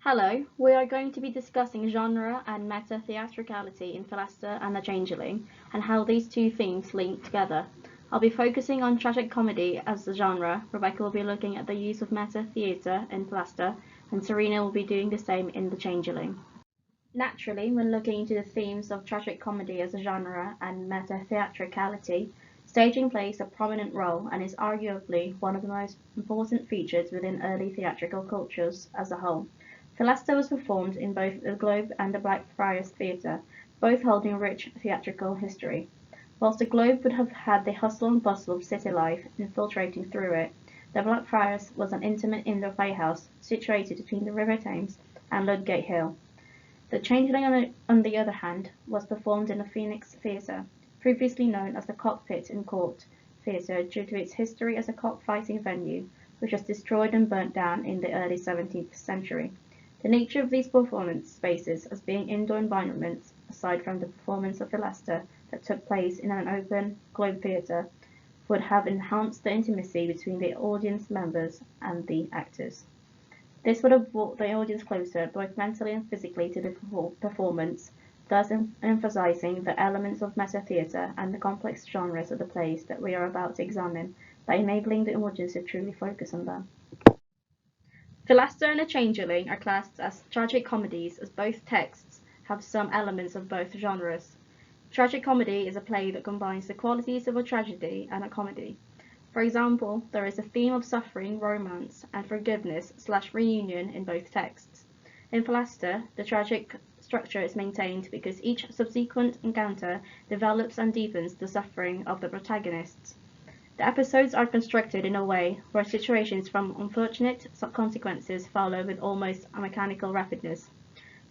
Hello, we are going to be discussing genre and meta-theatricality in Philaster and the Changeling, and how these two themes link together. I'll be focusing on tragic comedy as the genre, Rebecca will be looking at the use of meta-theatre in Philaster, and Serena will be doing the same in the Changeling. Naturally, when looking into the themes of tragic comedy as a genre and meta-theatricality, staging plays a prominent role and is arguably one of the most important features within early theatrical cultures as a whole. Philaster was performed in both the Globe and the Blackfriars Theatre, both holding rich theatrical history. Whilst the Globe would have had the hustle and bustle of city life infiltrating through it, the Blackfriars was an intimate indoor playhouse situated between the River Thames and Ludgate Hill. The Changeling, on the other hand, was performed in the Phoenix Theatre, previously known as the Cockpit and Court Theatre due to its history as a cockfighting venue, which was destroyed and burnt down in the early 17th century. The nature of these performance spaces as being indoor environments, aside from the performance of Philaster that took place in an open Globe Theatre, would have enhanced the intimacy between the audience members and the actors. This would have brought the audience closer, both mentally and physically, to the performance, thus emphasizing the elements of meta-theatre and the complex genres of the plays that we are about to examine, by enabling the audience to truly focus on them. Philaster and the Changeling are classed as tragic comedies, as both texts have some elements of both genres. Tragic comedy is a play that combines the qualities of a tragedy and a comedy. For example, there is a theme of suffering, romance, and forgiveness/reunion in both texts. In Philaster, the tragic structure is maintained because each subsequent encounter develops and deepens the suffering of the protagonists. The episodes are constructed in a way where situations from unfortunate consequences follow with almost a mechanical rapidness.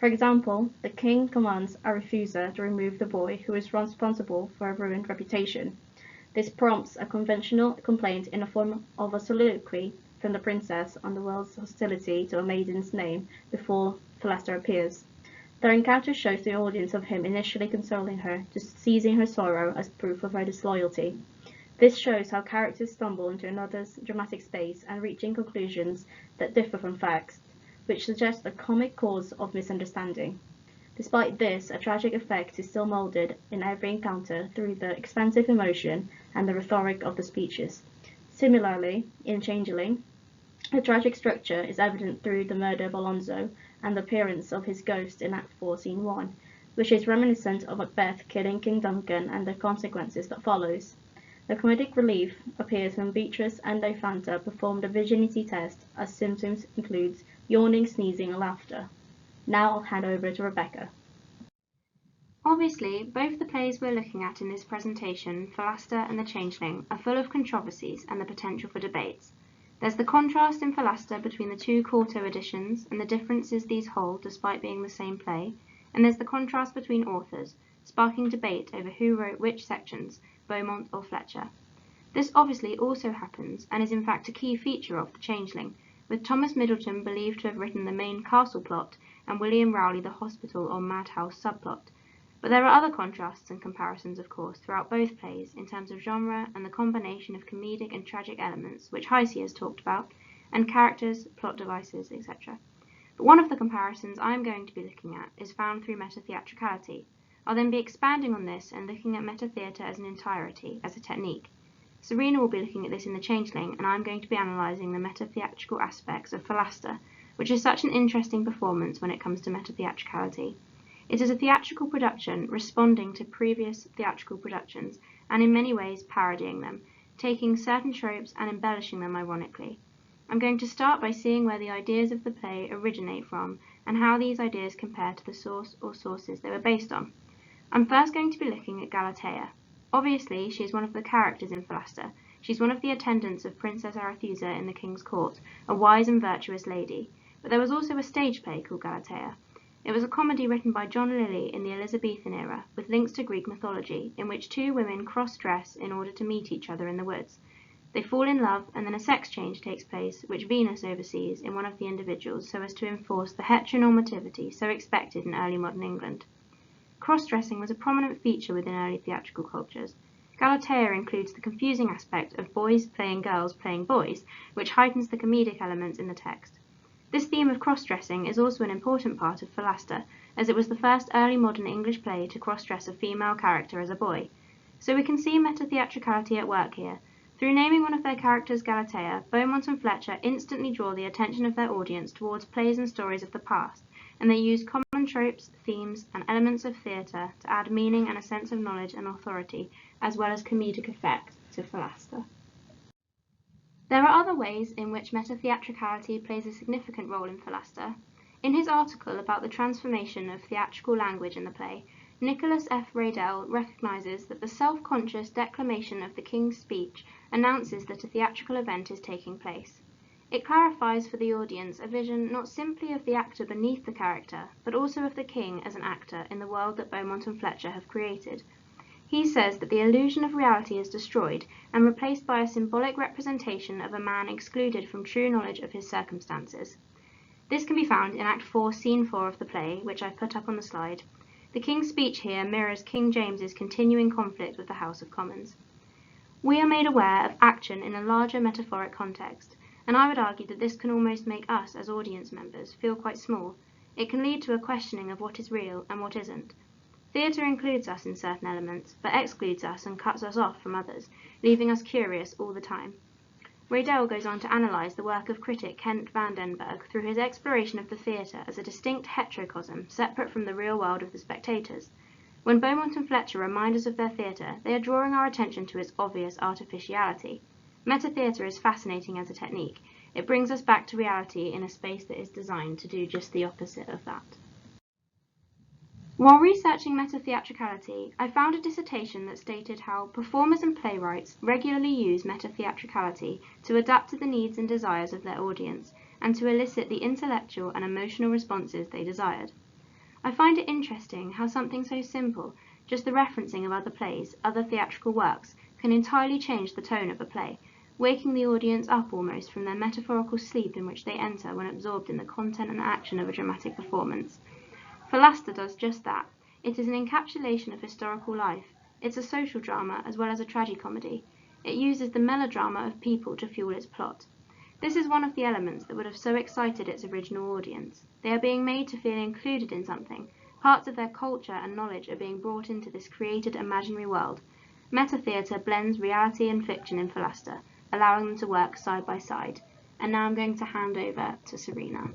For example, the king commands Arethusa to remove the boy who is responsible for a ruined reputation. This prompts a conventional complaint in the form of a soliloquy from the princess on the world's hostility to a maiden's name before Philaster appears. Their encounter shows the audience of him initially consoling her, to seizing her sorrow as proof of her disloyalty. This shows how characters stumble into another's dramatic space and reaching conclusions that differ from facts, which suggests a comic cause of misunderstanding. Despite this, a tragic effect is still molded in every encounter through the expansive emotion and the rhetoric of the speeches. Similarly, in Changeling, the tragic structure is evident through the murder of Alonso and the appearance of his ghost in Act 4, Scene 1, which is reminiscent of Macbeth killing King Duncan and the consequences that follows. The comedic relief appears when Beatrice and Infanta perform the virginity test, as symptoms include yawning, sneezing, and laughter. Now I'll hand over to Rebecca. Obviously, both the plays we're looking at in this presentation, Philaster and the Changeling, are full of controversies and the potential for debates. There's the contrast in Philaster between the two quarto editions and the differences these hold despite being the same play, and there's the contrast between authors, sparking debate over who wrote which sections, Beaumont or Fletcher. This obviously also happens, and is in fact a key feature of the Changeling, with Thomas Middleton believed to have written the main castle plot and William Rowley the hospital or madhouse subplot. But there are other contrasts and comparisons, of course, throughout both plays in terms of genre and the combination of comedic and tragic elements, which Heisey has talked about, and characters, plot devices, etc. But one of the comparisons I'm going to be looking at is found through metatheatricality. I'll then be expanding on this and looking at metatheatre as an entirety, as a technique. Serena will be looking at this in The Changeling, and I'm going to be analysing the metatheatrical aspects of Philaster, which is such an interesting performance when it comes to metatheatricality. It is a theatrical production responding to previous theatrical productions, and in many ways parodying them, taking certain tropes and embellishing them ironically. I'm going to start by seeing where the ideas of the play originate from, and how these ideas compare to the source or sources they were based on. I'm first going to be looking at Galatea. Obviously, she is one of the characters in Philaster. She's one of the attendants of Princess Arethusa in the king's court, a wise and virtuous lady. But there was also a stage play called Galatea. It was a comedy written by John Lilly in the Elizabethan era, with links to Greek mythology, in which two women cross-dress in order to meet each other in the woods. They fall in love, and then a sex change takes place, which Venus oversees in one of the individuals so as to enforce the heteronormativity so expected in early modern England. Cross-dressing was a prominent feature within early theatrical cultures. Galatea includes the confusing aspect of boys playing girls playing boys, which heightens the comedic elements in the text. This theme of cross-dressing is also an important part of Philaster, as it was the first early modern English play to cross-dress a female character as a boy. So we can see metatheatricality at work here. Through naming one of their characters Galatea, Beaumont and Fletcher instantly draw the attention of their audience towards plays and stories of the past, and they use common tropes, themes, and elements of theatre to add meaning and a sense of knowledge and authority, as well as comedic effect, to Philaster. There are other ways in which metatheatricality plays a significant role in Philaster. In his article about the transformation of theatrical language in the play, Nicholas F. Radell recognizes that the self-conscious declamation of the king's speech announces that a theatrical event is taking place. It clarifies for the audience a vision not simply of the actor beneath the character, but also of the king as an actor in the world that Beaumont and Fletcher have created. He says that the illusion of reality is destroyed and replaced by a symbolic representation of a man excluded from true knowledge of his circumstances. This can be found in Act 4, Scene 4 of the play, which I've put up on the slide. The King's speech here mirrors King James's continuing conflict with the House of Commons. We are made aware of action in a larger metaphoric context, and I would argue that this can almost make us, as audience members, feel quite small. It can lead to a questioning of what is real and what isn't. Theatre includes us in certain elements, but excludes us and cuts us off from others, leaving us curious all the time. Radell goes on to analyse the work of critic Kent Vandenberg through his exploration of the theatre as a distinct heterocosm separate from the real world of the spectators. When Beaumont and Fletcher remind us of their theatre, they are drawing our attention to its obvious artificiality. Metatheatre is fascinating as a technique. It brings us back to reality in a space that is designed to do just the opposite of that. While researching metatheatricality, I found a dissertation that stated how performers and playwrights regularly use metatheatricality to adapt to the needs and desires of their audience, and to elicit the intellectual and emotional responses they desired. I find it interesting how something so simple, just the referencing of other plays, other theatrical works, can entirely change the tone of a play, waking the audience up almost from their metaphorical sleep in which they enter when absorbed in the content and action of a dramatic performance. Philaster does just that. It is an encapsulation of historical life. It's a social drama as well as a tragicomedy. It uses the melodrama of people to fuel its plot. This is one of the elements that would have so excited its original audience. They are being made to feel included in something. Parts of their culture and knowledge are being brought into this created imaginary world. Metatheatre blends reality and fiction in Philaster, allowing them to work side by side. And now I'm going to hand over to Serena.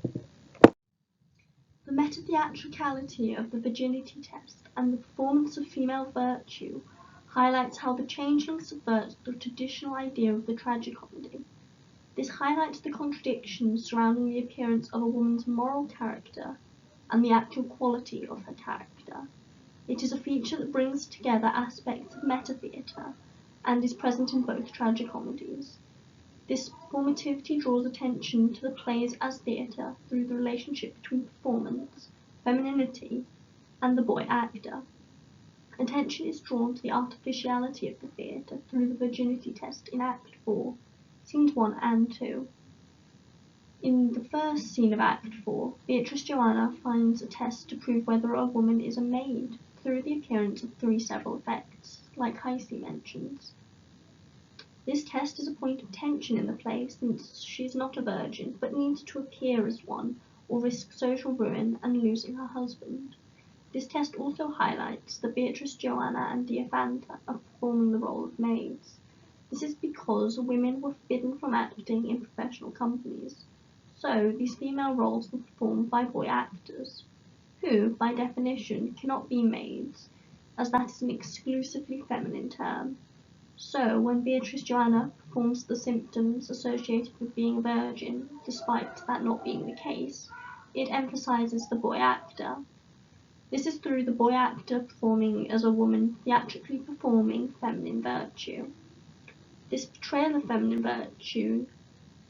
The metatheatricality of the virginity test and the performance of female virtue highlights how the changeling subverts the traditional idea of the tragicomedy. This highlights the contradictions surrounding the appearance of a woman's moral character and the actual quality of her character. It is a feature that brings together aspects of metatheatre and is present in both tragicomedies. This performativity draws attention to the plays as theatre through the relationship between performance, femininity, and the boy actor. Attention is drawn to the artificiality of the theatre through the virginity test in Act 4, Scenes 1 and 2. In the first scene of Act 4, Beatrice Joanna finds a test to prove whether a woman is a maid through the appearance of 3 several effects, like Heisey mentions. This test is a point of tension in the play since she is not a virgin but needs to appear as one or risk social ruin and losing her husband. This test also highlights that Beatrice Joanna and Diaphanta are performing the role of maids. This is because women were forbidden from acting in professional companies, so these female roles were performed by boy actors, who, by definition, cannot be maids, as that is an exclusively feminine term. So, when Beatrice Joanna performs the symptoms associated with being a virgin, despite that not being the case, it emphasizes the boy actor. This is through the boy actor performing as a woman theatrically performing feminine virtue. This portrayal of feminine virtue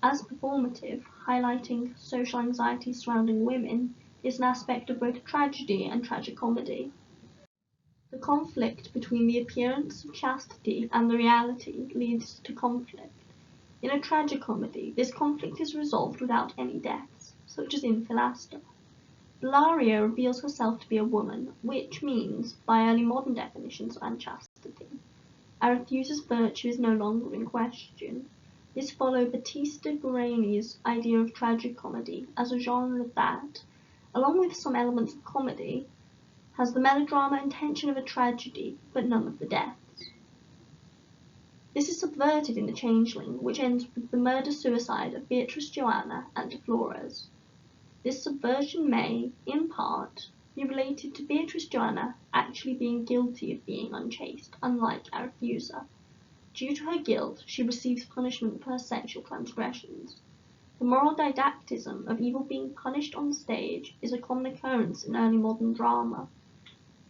as performative, highlighting social anxiety surrounding women, is an aspect of both tragedy and tragicomedy. The conflict between the appearance of chastity and the reality leads to conflict. In a tragicomedy, this conflict is resolved without any deaths, such as in Philaster. Bellaria reveals herself to be a woman, which means, by early modern definitions of unchastity, Arethusa's virtue is no longer in question. This followed Battista Guarini's idea of tragicomedy as a genre that, along with some elements of comedy, has the melodrama and tension of a tragedy, but none of the deaths. This is subverted in The Changeling, which ends with the murder-suicide of Beatrice Joanna and de Flores. This subversion may, in part, be related to Beatrice Joanna actually being guilty of being unchaste, unlike Arethusa. Due to her guilt, she receives punishment for her sexual transgressions. The moral didactism of evil being punished on stage is a common occurrence in early modern drama.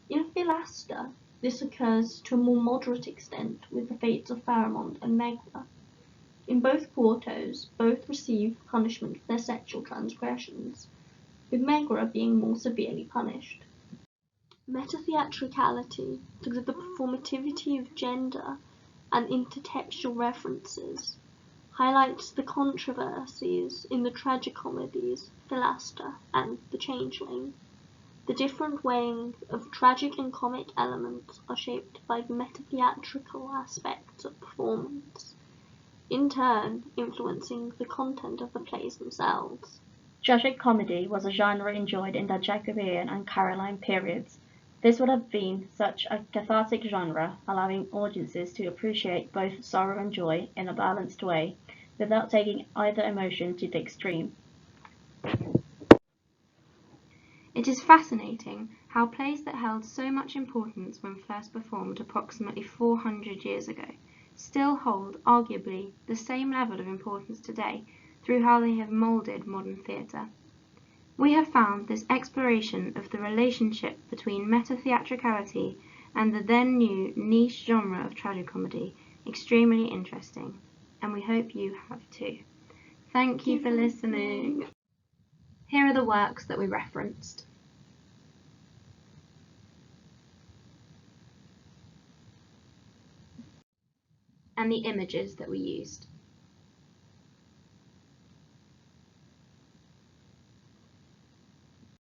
In Philaster, this occurs to a more moderate extent with the fates of Pharamond and Megara. In both quartos, both receive punishment for their sexual transgressions, with Megara being more severely punished. Metatheatricality, because of the performativity of gender and intertextual references, highlights the controversies in the tragicomedies Philaster and The Changeling. The different weighing of tragic and comic elements are shaped by the metatheatrical aspects of performance, in turn influencing the content of the plays themselves. Tragic comedy was a genre enjoyed in the Jacobean and Caroline periods. This would have been such a cathartic genre, allowing audiences to appreciate both sorrow and joy in a balanced way, without taking either emotion to the extreme. It is fascinating how plays that held so much importance when first performed approximately 400 years ago still hold, arguably, the same level of importance today through how they have moulded modern theatre. We have found this exploration of the relationship between metatheatricality and the then new niche genre of tragicomedy extremely interesting, and we hope you have too. Thank you for listening. Here are the works that we referenced. And the images that we used.